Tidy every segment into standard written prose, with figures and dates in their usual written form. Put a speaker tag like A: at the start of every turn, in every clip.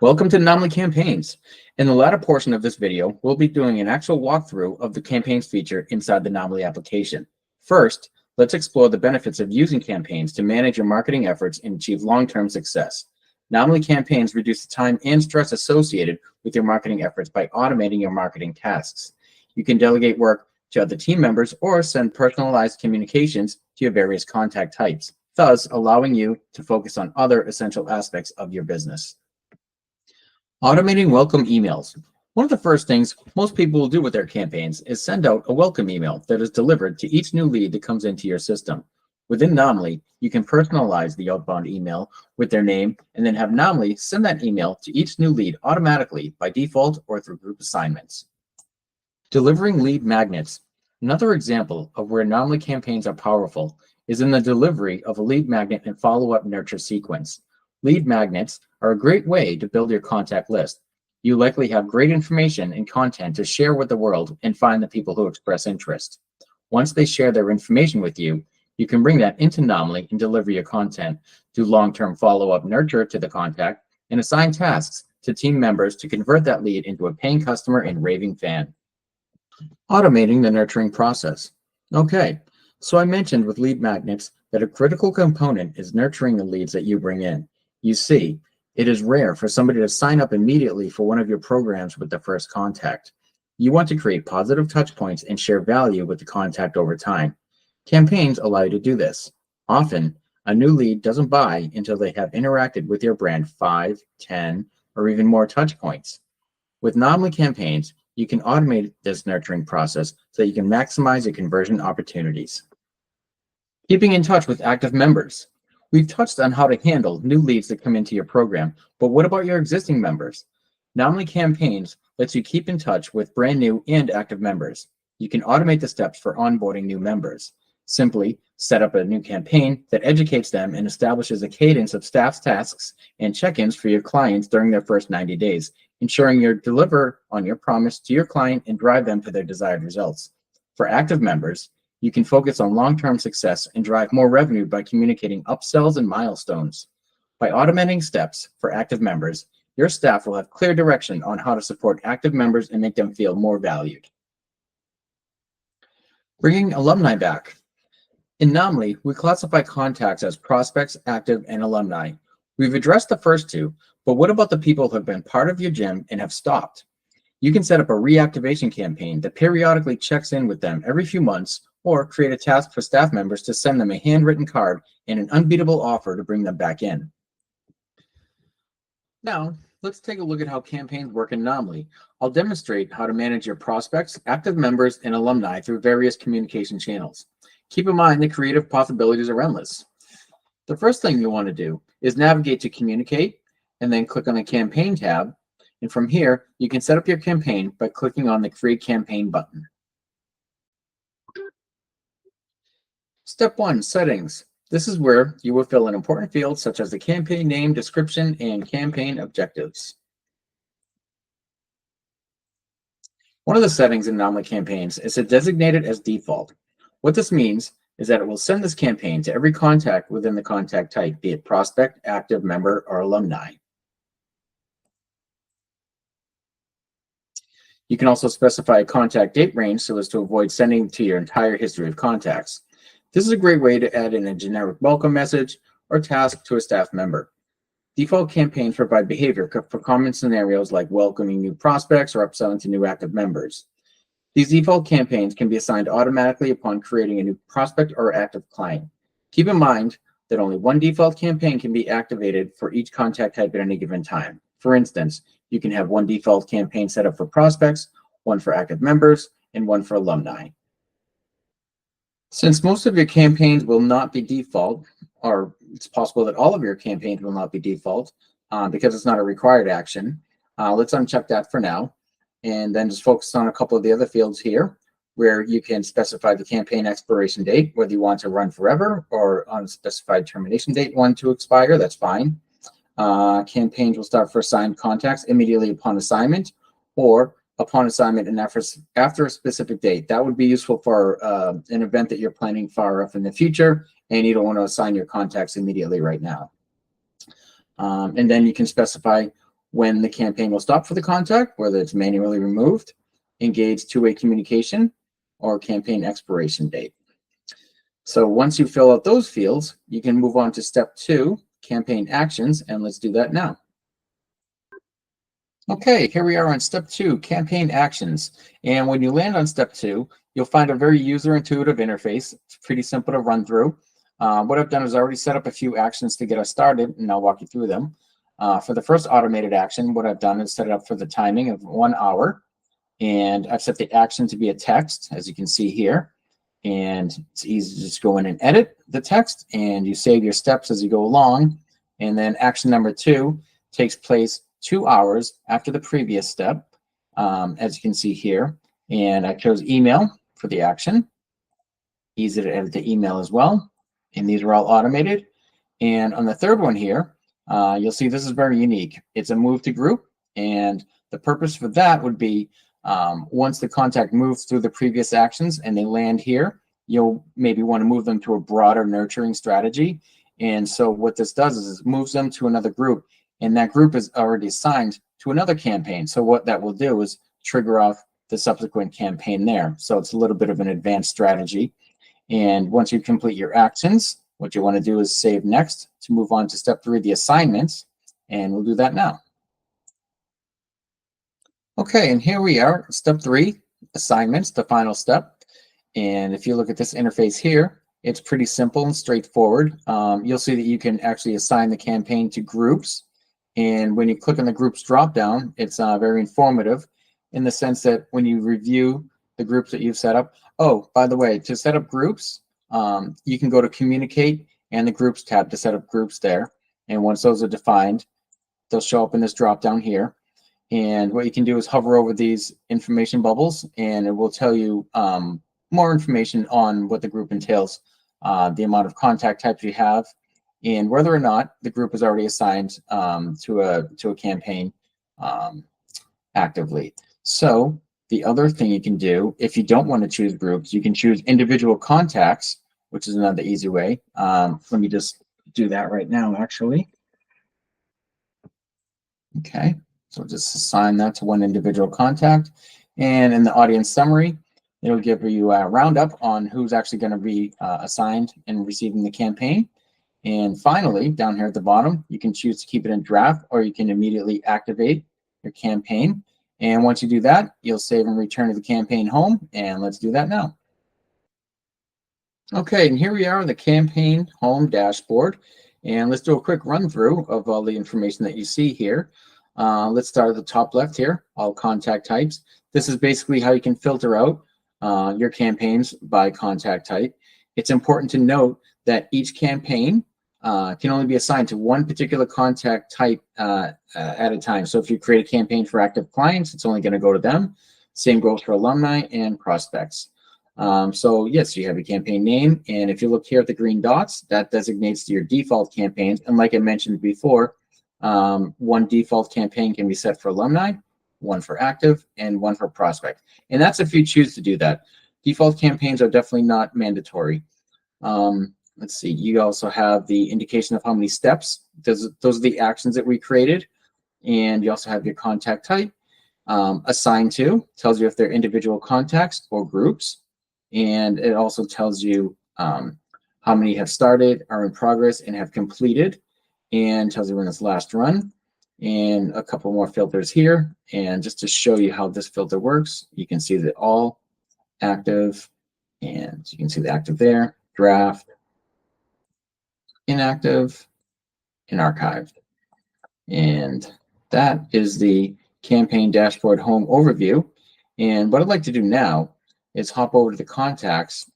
A: Welcome to Anomaly Campaigns. In the latter portion of this video, we'll be doing an actual walkthrough of the Campaigns feature inside the Anomaly application. First, let's explore the benefits of using campaigns to manage your marketing efforts and achieve long-term success. Anomaly Campaigns reduce the time and stress associated with your marketing efforts by automating your marketing tasks. You can delegate work to other team members or send personalized communications to your various contact types, thus allowing you to focus on other essential aspects of your business. Automating welcome emails. One of the first things most people will do with their campaigns is send out a welcome email that is delivered to each new lead that comes into your system. Within Anomaly, you can personalize the outbound email with their name and then have Anomaly send that email to each new lead automatically by default or through group assignments. Delivering lead magnets. Another example of where Anomaly campaigns are powerful is in the delivery of a lead magnet and follow-up nurture sequence. Lead magnets are a great way to build your contact list. You likely have great information and content to share with the world and find the people who express interest. Once they share their information with you, you can bring that into Anomaly and deliver your content, do long-term follow-up nurture to the contact, and assign tasks to team members to convert that lead into a paying customer and raving fan. Automating the nurturing process. Okay, so I mentioned with lead magnets that a critical component is nurturing the leads that you bring in. You see, it is rare for somebody to sign up immediately for one of your programs with the first contact. You want to create positive touch points and share value with the contact over time. Campaigns allow you to do this. Often, a new lead doesn't buy until they have interacted with your brand 5, 10, or even more touch points. With Anomaly campaigns, you can automate this nurturing process so that you can maximize your conversion opportunities. Keeping in touch with active members. We've touched on how to handle new leads that come into your program, but what about your existing members? Anomaly Campaigns lets you keep in touch with brand new and active members. You can automate the steps for onboarding new members. Simply set up a new campaign that educates them and establishes a cadence of staff's tasks and check-ins for your clients during their first 90 days, ensuring you deliver on your promise to your client and drive them to their desired results. For active members, you can focus on long-term success and drive more revenue by communicating upsells and milestones. By automating steps for active members, your staff will have clear direction on how to support active members and make them feel more valued. Bringing alumni back. In Anomaly, we classify contacts as prospects, active, and alumni. We've addressed the first two, but what about the people who have been part of your gym and have stopped? You can set up a reactivation campaign that periodically checks in with them every few months, or create a task for staff members to send them a handwritten card and an unbeatable offer to bring them back in. Now, let's take a look at how campaigns work in Anomaly. I'll demonstrate how to manage your prospects, active members, and alumni through various communication channels. Keep in mind the creative possibilities are endless. The first thing you want to do is navigate to Communicate, and then click on the Campaign tab. And from here, you can set up your campaign by clicking on the Create Campaign button. Step 1, Settings. This is where you will fill in important fields such as the campaign name, description, and campaign objectives. One of the settings in Anomaly Campaigns is to designate it as default. What this means is that it will send this campaign to every contact within the contact type, be it prospect, active, member, or alumni. You can also specify a contact date range so as to avoid sending to your entire history of contacts. This is a great way to add in a generic welcome message or task to a staff member. Default campaigns provide behavior for common scenarios like welcoming new prospects or upselling to new active members. These default campaigns can be assigned automatically upon creating a new prospect or active client. Keep in mind that only one default campaign can be activated for each contact type at any given time. For instance, you can have one default campaign set up for prospects, one for active members, and one for alumni. Since most of your campaigns will not be default, or it's possible that all of your campaigns will not be default because it's not a required action, let's uncheck that for now, and then just focus on a couple of the other fields here where you can specify the campaign expiration date, whether you want to run forever or on a specified termination date, one to expire, that's fine. Campaigns will start for assigned contacts immediately upon assignment or upon assignment and after a specific date. That would be useful for an event that you're planning far off in the future and you don't want to assign your contacts immediately right now. And then you can specify when the campaign will stop for the contact, whether it's manually removed, engage two-way communication, or campaign expiration date. So once you fill out those fields, you can move on to step 2, campaign actions, and let's do that now. Okay, here we are on step 2, campaign actions. And when you land on step 2, you'll find a very user-intuitive interface. It's pretty simple to run through. What I've done is already set up a few actions to get us started, and I'll walk you through them. For the first automated action, what I've done is set it up for the timing of 1 hour. And I've set the action to be a text, as you can see here. And it's easy to just go in and edit the text, and you save your steps as you go along. And then action number 2 takes place 2 hours after the previous step, as you can see here. And I chose email for the action. Easy to edit the email as well. And these are all automated. And on the third one here, you'll see this is very unique. It's a move to group. And the purpose for that would be once the contact moves through the previous actions and they land here, you'll maybe want to move them to a broader nurturing strategy. And so what this does is it moves them to another group, and that group is already assigned to another campaign. So what that will do is trigger off the subsequent campaign there. So it's a little bit of an advanced strategy. And once you complete your actions, what you want to do is save next to move on to step 3, the assignments, and we'll do that now. Okay, and here we are, step 3, assignments, the final step. And if you look at this interface here, it's pretty simple and straightforward. You'll see that you can actually assign the campaign to groups. And when you click on the groups dropdown, it's very informative in the sense that when you review the groups that you've set up. Oh, by the way, to set up groups, you can go to communicate and the groups tab to set up groups there. And once those are defined, they'll show up in this dropdown here. And what you can do is hover over these information bubbles, and it will tell you more information on what the group entails, the amount of contact types you have, and whether or not the group is already assigned to a campaign actively. So the other thing you can do, if you don't want to choose groups, you can choose individual contacts, which is another easy way. Let me just do that right now, actually. Okay, so just assign that to one individual contact. And in the audience summary, it'll give you a roundup on who's actually going to be assigned and receiving the campaign. And finally, down here at the bottom, you can choose to keep it in draft, or you can immediately activate your campaign. And once you do that, you'll save and return to the campaign home. And let's do that now. Okay, and here we are on the campaign home dashboard. And let's do a quick run through of all the information that you see here. Let's start at the top left here, all contact types. This is basically how you can filter out your campaigns by contact type. It's important to note that each campaign can only be assigned to one particular contact type at a time. So if you create a campaign for active clients, it's only going to go to them. Same goes for alumni and prospects. So yes, you have a campaign name, and if you look here at the green dots, that designates your default campaigns. And like I mentioned before, one default campaign can be set for alumni, one for active, and one for prospect. And that's if you choose to do that. Default campaigns are definitely not mandatory. Let's see, you also have the indication of how many steps. Those are the actions that we created. And you also have your contact type. Assigned to tells you if they're individual contacts or groups. And it also tells you how many have started, are in progress, and have completed, and tells you when it's last run. And a couple more filters here. And just to show you how this filter works, you can see that all active, and you can see the active there, draft, inactive, and archived. And that is the campaign dashboard home overview. And what I'd like to do now is hop over to the contacts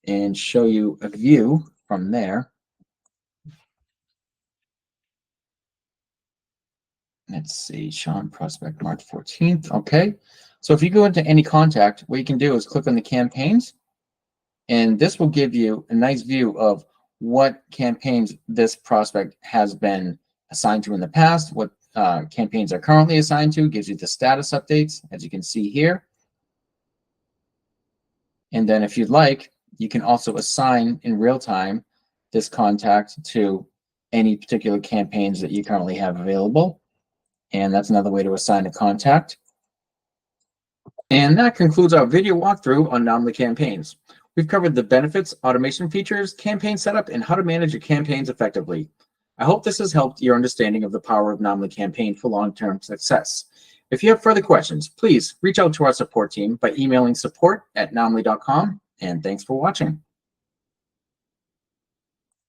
A: and show you a view from there. Let's see, Sean Prospect, March 14th. Okay, so if you go into any contact, what you can do is click on the campaigns, and this will give you a nice view of what campaigns this prospect has been assigned to in the past, what campaigns are currently assigned to, gives you the status updates, as you can see here. And then if you'd like, you can also assign in real time this contact to any particular campaigns that you currently have available. And that's another way to assign a contact. And that concludes our video walkthrough on Anomaly campaigns. We've covered the benefits, automation features, campaign setup, and how to manage your campaigns effectively. I hope this has helped your understanding of the power of Anomaly campaign for long-term success. If you have further questions, please reach out to our support team by emailing support@anomaly.com, and thanks for watching.